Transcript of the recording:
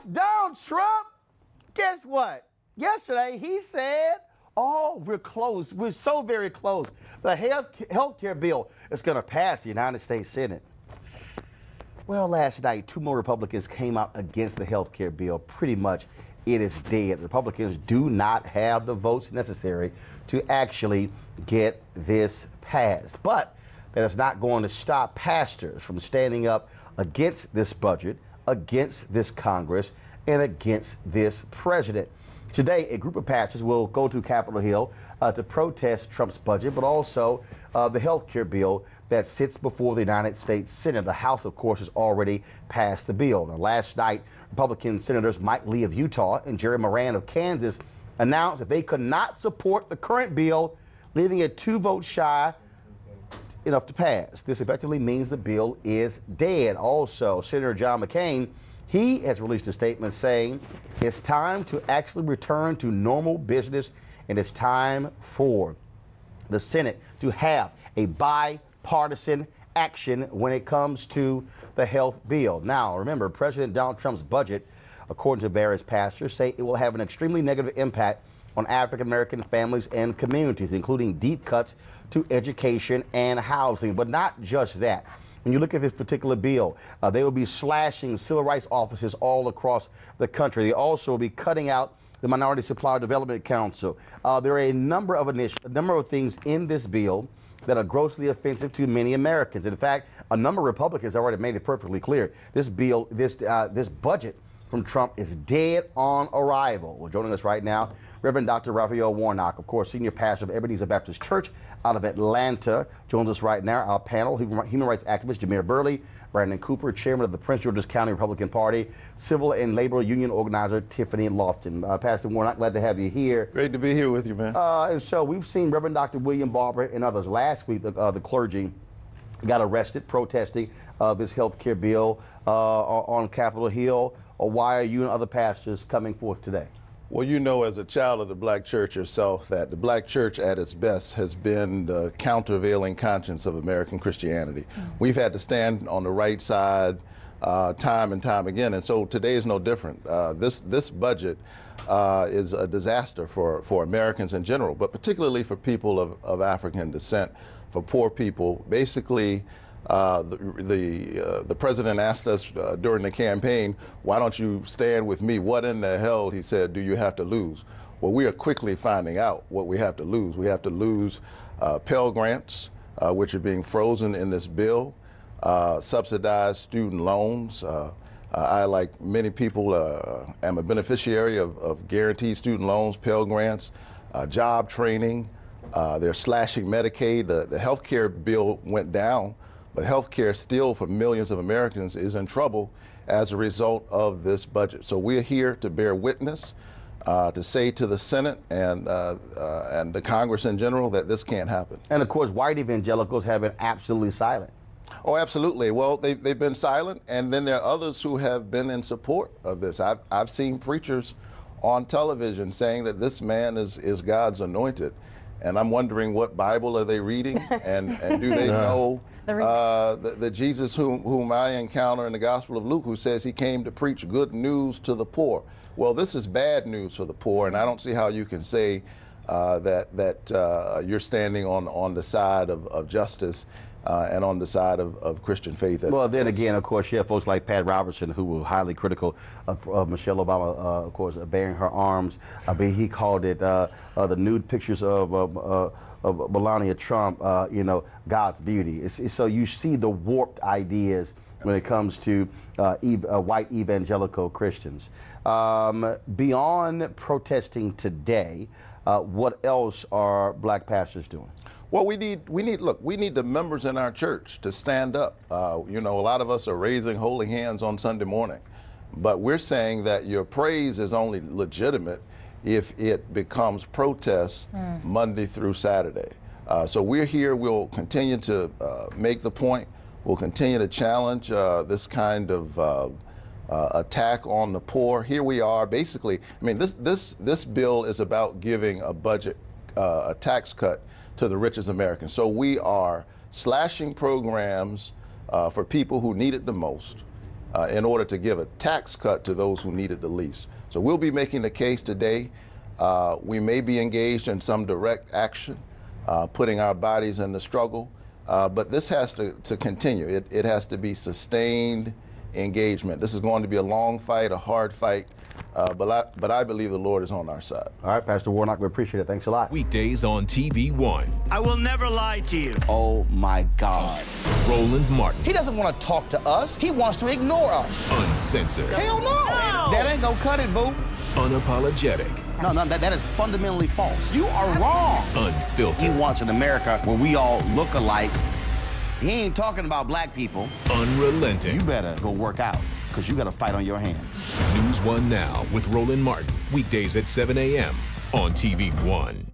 Donald Trump, guess what? Yesterday he said, oh, we're close. We're so very close. The health care bill is going to pass the United States Senate. Well, last night, 2 more Republicans came out against the health care bill. Pretty much it is dead. Republicans do not have the votes necessary to actually get this passed. But that is not going to stop pastors from standing up against this budget, against this Congress, and against this president. Today, a group of pastors will go to Capitol Hill to protest Trump's budget, but also the health care bill that sits before the United States Senate. The House, of course, has already passed the bill. Now, last night, Republican Senators Mike Lee of Utah and Jerry Moran of Kansas announced that they could not support the current bill, leaving it 2 votes shy enough to pass. This effectively means the bill is dead. Also, Senator John McCain, he has released a statement saying it's time to actually return to normal business, and it's time for the Senate to have a bipartisan action when it comes to the health bill. Now, remember, President Donald Trump's budget, according to various pastors, say it will have an extremely negative impact on African-American families and communities, including deep cuts to education and housing. But not just that. When you look at this particular bill, they will be slashing civil rights offices all across the country. They also will be cutting out the Minority Supplier Development Council. There are a number of things in this bill that are grossly offensive to many Americans. In fact, a number of Republicans already made it perfectly clear. This bill, this budget from Trump is dead on arrival. Well, joining us right now, Reverend Dr. Raphael Warnock, of course, senior pastor of Ebenezer Baptist Church out of Atlanta, joins us right now. Our panel, human rights activist Jameer Burley, Brandon Cooper, chairman of the Prince George's County Republican Party, civil and labor union organizer Tiffany Lofton. Pastor Warnock, glad to have you here. Great to be here with you, man. And so we've seen Reverend Dr. William Barber and others. Last week, the clergy got arrested protesting this health care bill on Capitol Hill. Why are you and other pastors coming forth today? Well, you know, as a child of the black church yourself, that the black church at its best has been the countervailing conscience of American Christianity. We've had to stand on the right side time and time again, and so today is no different. This budget is a disaster for Americans in general, but particularly for people of African descent, for poor people. Basically, the president asked us during the campaign, why don't you stand with me? What in the hell, he said, do you have to lose? Well, we are quickly finding out what we have to lose. We have to lose Pell Grants, which are being frozen in this bill, subsidized student loans. I, like many people, am a beneficiary of guaranteed student loans, Pell Grants, job training. They're slashing Medicaid. The health care bill went down, but health care still for millions of Americans is in trouble as a result of this budget. So we're here to bear witness, to say to the Senate and the Congress in general that this can't happen. And of course, white evangelicals have been absolutely silent. Oh, absolutely. Well, they've been silent, and then there are others who have been in support of this. I've seen preachers on television saying that this man is God's anointed. And I'm wondering, what Bible are they reading, and do they know the Jesus whom I encounter in the Gospel of Luke, who says he came to preach good news to the poor? Well, this is bad news for the poor, and I don't see how you can say that you're standing on the side of justice and on the side of Christian faith. Well, then again, of course, you have folks like Pat Robertson, who were highly critical of Michelle Obama, of course, bearing her arms. But he called it the nude pictures of Melania Trump, God's beauty. So you see the warped ideas when it comes to white evangelical Christians. Beyond protesting today, what else are black pastors doing? Well, we need the members in our church to stand up. A lot of us are raising holy hands on Sunday morning, but we're saying that your praise is only legitimate if it becomes protest Monday through Saturday. So we're here. We'll continue to make the point. We'll continue to challenge this kind of attack on the poor. Here we are, basically. I mean, this bill is about giving a budget, a tax cut to the richest Americans. So we are slashing programs for people who need it the most, in order to give a tax cut to those who need it the least. So we'll be making the case today. We may be engaged in some direct action, putting our bodies in the struggle, but this has to continue. It has to be sustained engagement. This is going to be a long fight, a hard fight, but I believe the Lord is on our side. All right, Pastor Warnock, we appreciate it. Thanks a lot. Weekdays on TV One. I will never lie to you. Oh, my God. Roland Martin. He doesn't want to talk to us. He wants to ignore us. Uncensored. Hell no. That ain't gonna cut it, boo. Unapologetic. No, that is fundamentally false. You are wrong. He Unfiltered. wants an America where we all look alike. He ain't talking about black people. Unrelenting. You better go work out, because you got a fight on your hands. NewsOne Now with Roland Martin. Weekdays at 7 a.m. on TV One.